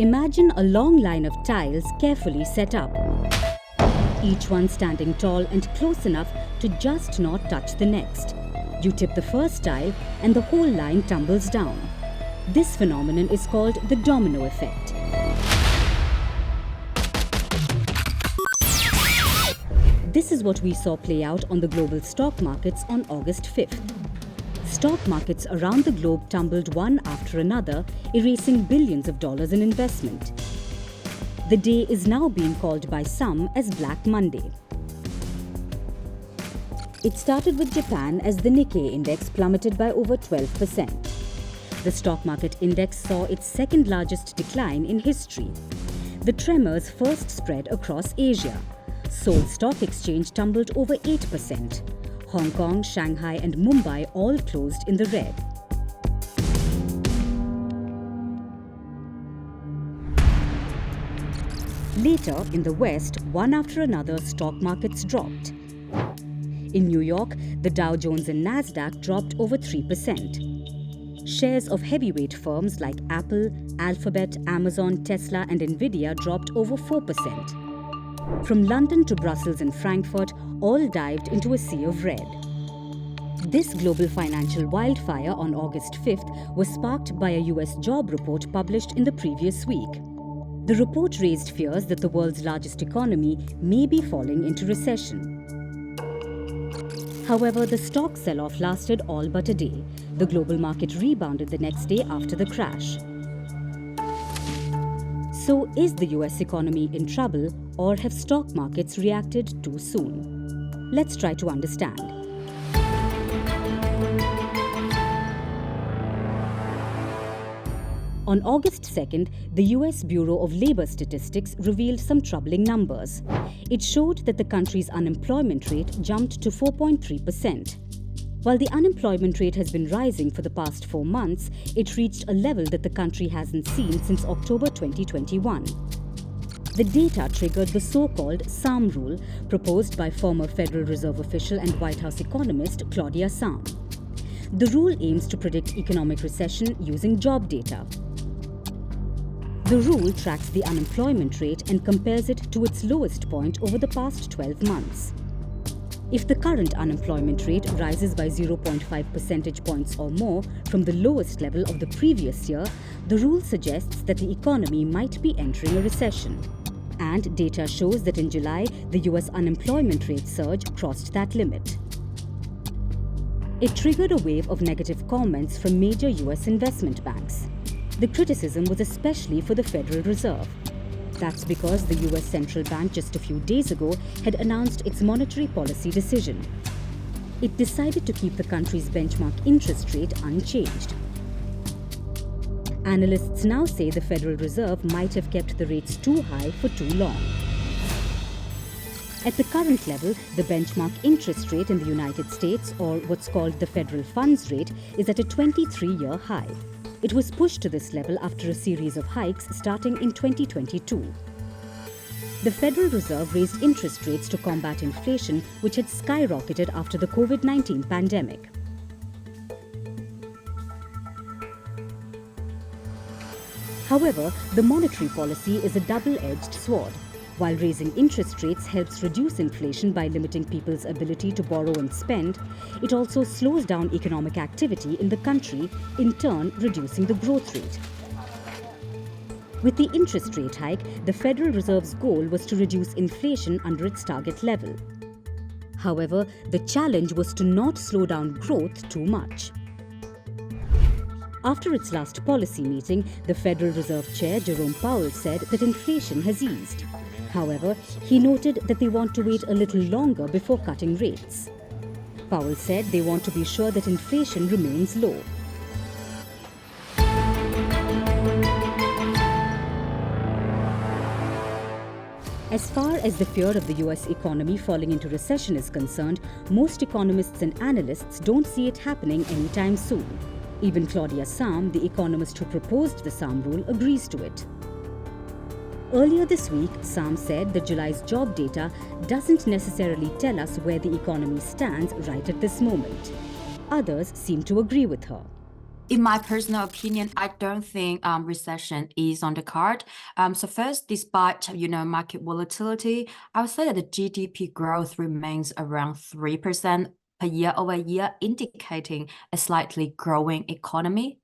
Imagine a long line of tiles carefully set up, each one standing tall and close enough to just not touch the next. You tip the first tile and the whole line tumbles down. This phenomenon is called the domino effect. This is what we saw play out on the global stock markets on August 5th. Stock markets around the globe tumbled one after another, erasing billions of dollars in investment. The day is now being called by some as Black Monday. It started with Japan as the Nikkei index plummeted by over 12%. The stock market index saw its second largest decline in history. The tremors first spread across Asia. Seoul Stock Exchange tumbled over 8%. Hong Kong, Shanghai and Mumbai all closed in the red. Later, in the West, one after another, stock markets dropped. In New York, the Dow Jones and Nasdaq dropped over 3%. Shares of heavyweight firms like Apple, Alphabet, Amazon, Tesla and Nvidia dropped over 4%. From London to Brussels and Frankfurt, all dived into a sea of red. This global financial wildfire on August 5th was sparked by a US job report published in the previous week. The report raised fears that the world's largest economy may be falling into recession. However, the stock sell-off lasted all but a day. The global market rebounded the next day after the crash. So, is the US economy in trouble, or have stock markets reacted too soon? Let's try to understand. On August 2nd, the US Bureau of Labor Statistics revealed some troubling numbers. It showed that the country's unemployment rate jumped to 4.3%. While the unemployment rate has been rising for the past 4 months, it reached a level that the country hasn't seen since October 2021. The data triggered the so-called SAM rule, proposed by former Federal Reserve official and White House economist Claudia Sahm. The rule aims to predict economic recession using job data. The rule tracks the unemployment rate and compares it to its lowest point over the past 12 months. If the current unemployment rate rises by 0.5 percentage points or more from the lowest level of the previous year, the rule suggests that the economy might be entering a recession. And data shows that in July, the US unemployment rate surge crossed that limit. It triggered a wave of negative comments from major US investment banks. The criticism was especially for the Federal Reserve. That's because the US Central Bank just a few days ago had announced its monetary policy decision. It decided to keep the country's benchmark interest rate unchanged. Analysts now say the Federal Reserve might have kept the rates too high for too long. At the current level, the benchmark interest rate in the United States, or what's called the federal funds rate, is at a 23-year high. It was pushed to this level after a series of hikes starting in 2022. The Federal Reserve raised interest rates to combat inflation, which had skyrocketed after the COVID-19 pandemic. However, the monetary policy is a double-edged sword. While raising interest rates helps reduce inflation by limiting people's ability to borrow and spend, it also slows down economic activity in the country, in turn reducing the growth rate. With the interest rate hike, the Federal Reserve's goal was to reduce inflation under its target level. However, the challenge was to not slow down growth too much. After its last policy meeting, the Federal Reserve Chair Jerome Powell said that inflation has eased. However, he noted that they want to wait a little longer before cutting rates. Powell said they want to be sure that inflation remains low. As far as the fear of the US economy falling into recession is concerned, most economists and analysts don't see it happening anytime soon. Even Claudia Sahm, the economist who proposed the SAM rule, agrees to it. Earlier this week, Sahm said that July's job data doesn't necessarily tell us where the economy stands right at this moment. Others seem to agree with her. In my personal opinion, I don't think recession is on the card. So first, despite market volatility, I would say that the GDP growth remains around 3% per year over year, indicating a slightly growing economy.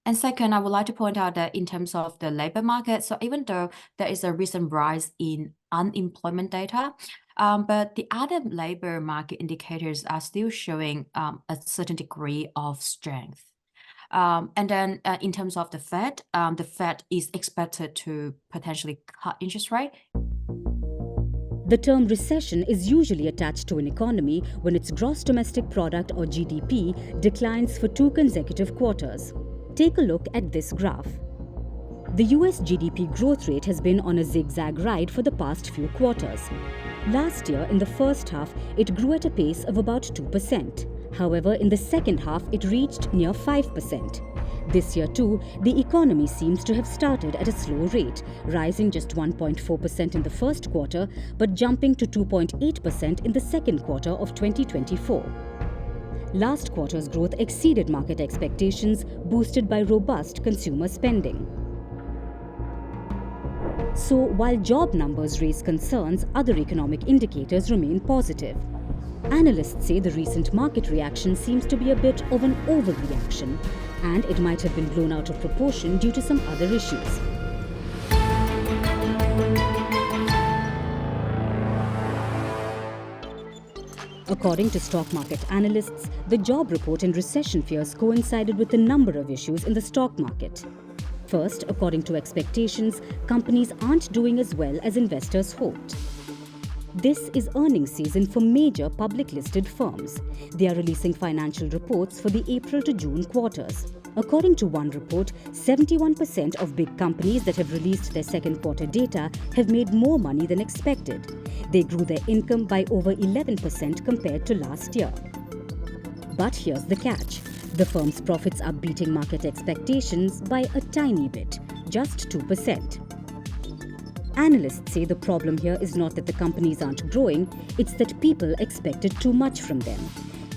And second, I would like to point out that in terms of the labor market, so even though there is a recent rise in unemployment data, but the other labor market indicators are still showing a certain degree of strength. And then in terms of the Fed is expected to potentially cut interest rate. The term recession is usually attached to an economy when its gross domestic product or GDP declines for 2 consecutive quarters. Take a look at this graph. The US GDP growth rate has been on a zigzag ride for the past few quarters. Last year, in the first half, it grew at a pace of about 2%. However, in the second half, it reached near 5%. This year too, the economy seems to have started at a slow rate, rising just 1.4% in the first quarter, but jumping to 2.8% in the second quarter of 2024. Last quarter's growth exceeded market expectations, boosted by robust consumer spending. So, while job numbers raise concerns, other economic indicators remain positive. Analysts say the recent market reaction seems to be a bit of an overreaction, and it might have been blown out of proportion due to some other issues. According to stock market analysts, the job report and recession fears coincided with a number of issues in the stock market. First, according to expectations, companies aren't doing as well as investors hoped. This is earnings season for major public-listed firms. They are releasing financial reports for the April to June quarters. According to one report, 71% of big companies that have released their second quarter data have made more money than expected. They grew their income by over 11% compared to last year. But here's the catch. The firm's profits are beating market expectations by a tiny bit, just 2%. Analysts say the problem here is not that the companies aren't growing, it's that people expected too much from them,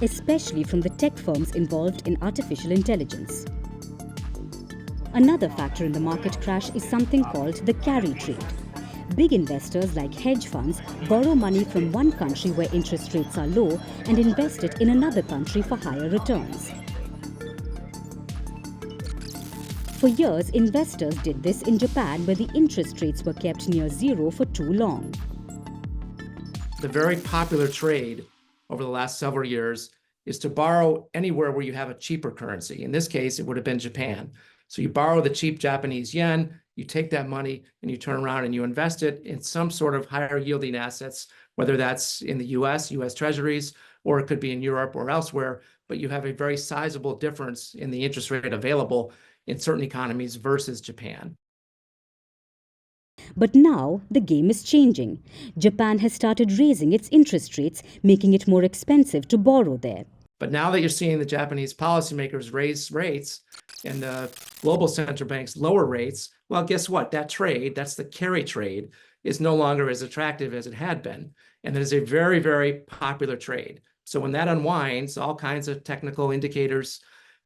especially from the tech firms involved in artificial intelligence. Another factor in the market crash is something called the carry trade. Big investors like hedge funds borrow money from one country where interest rates are low and invest it in another country for higher returns. For years, investors did this in Japan, where the interest rates were kept near zero for too long. The very popular trade over the last several years is to borrow anywhere where you have a cheaper currency. In this case, it would have been Japan. So you borrow the cheap Japanese yen, you take that money and you turn around and you invest it in some sort of higher yielding assets, whether that's in the US Treasuries, or it could be in Europe or elsewhere, but you have a very sizable difference in the interest rate available in certain economies versus Japan. But now the game is changing. Japan has started raising its interest rates, making it more expensive to borrow there. But now that you're seeing the Japanese policymakers raise rates and the global central banks lower rates, well, guess what? That trade, that's the carry trade, is no longer as attractive as it had been. And it is a very, very popular trade. So when that unwinds, all kinds of technical indicators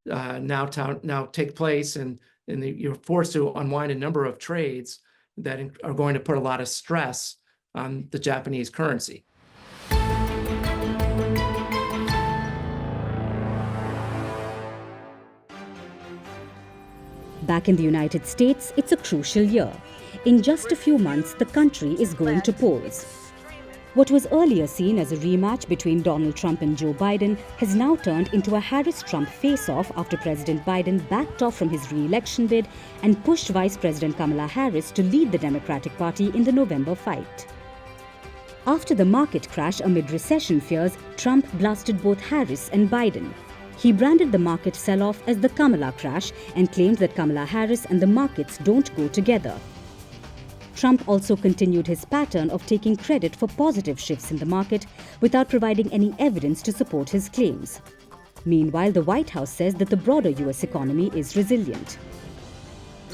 now take place, and you're forced to unwind a number of trades that are going to put a lot of stress on the Japanese currency. Back in the United States, it's a crucial year. In just a few months, the country is going to polls. What was earlier seen as a rematch between Donald Trump and Joe Biden has now turned into a Harris-Trump face-off after President Biden backed off from his re-election bid and pushed Vice President Kamala Harris to lead the Democratic Party in the November fight. After the market crash amid recession fears, Trump blasted both Harris and Biden. He branded the market sell-off as the Kamala crash and claimed that Kamala Harris and the markets don't go together. Trump also continued his pattern of taking credit for positive shifts in the market without providing any evidence to support his claims. Meanwhile, the White House says that the broader US economy is resilient.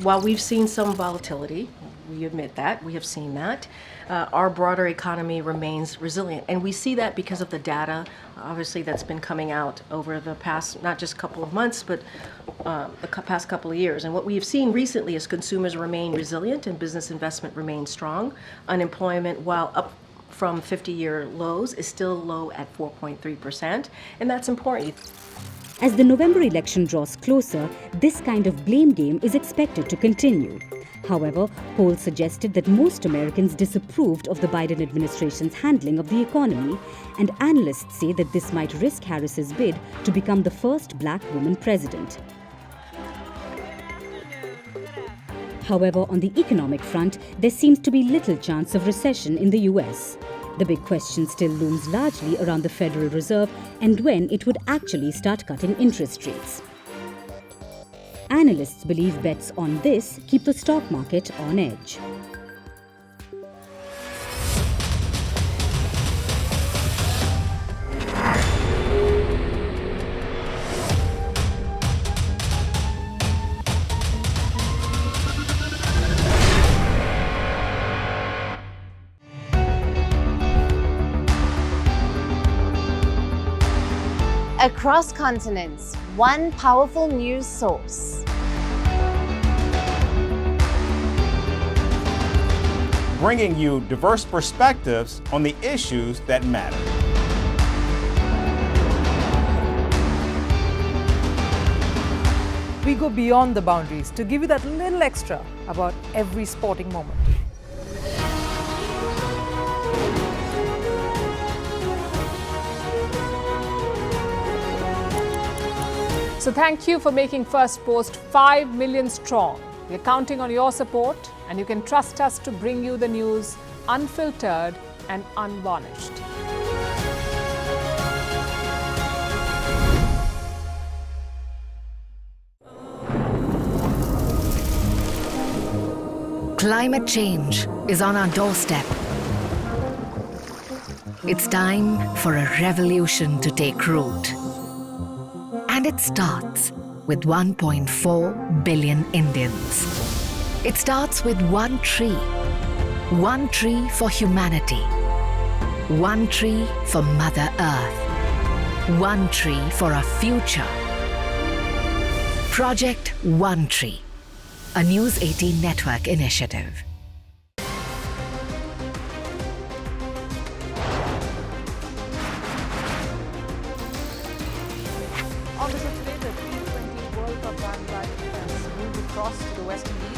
While we've seen some volatility, We admit that. We have seen that. Our broader economy remains resilient. And we see that because of the data, obviously, that's been coming out over the past, not just couple of months, but the past couple of years. And what we have seen recently is consumers remain resilient and business investment remains strong. Unemployment, while up from 50-year lows, is still low at 4.3%. And that's important. As the November election draws closer, this kind of blame game is expected to continue. However, polls suggested that most Americans disapproved of the Biden administration's handling of the economy, and analysts say that this might risk Harris's bid to become the first black woman president. However, on the economic front, there seems to be little chance of recession in the US. The big question still looms largely around the Federal Reserve and when it would actually start cutting interest rates. Analysts believe bets on this keep the stock market on edge. Across continents, one powerful news source. Bringing you diverse perspectives on the issues that matter. We go beyond the boundaries to give you that little extra about every sporting moment. So thank you for making Firstpost 5 million strong. We're counting on your support, and you can trust us to bring you the news unfiltered and unvarnished. Climate change is on our doorstep. It's time for a revolution to take root. And it starts with 1.4 billion Indians. It starts with one tree for humanity, one tree for Mother Earth, one tree for a future. Project One Tree, a News 18 network initiative. Today, the T20 World Cup bandwagon has moved across to the West Indies.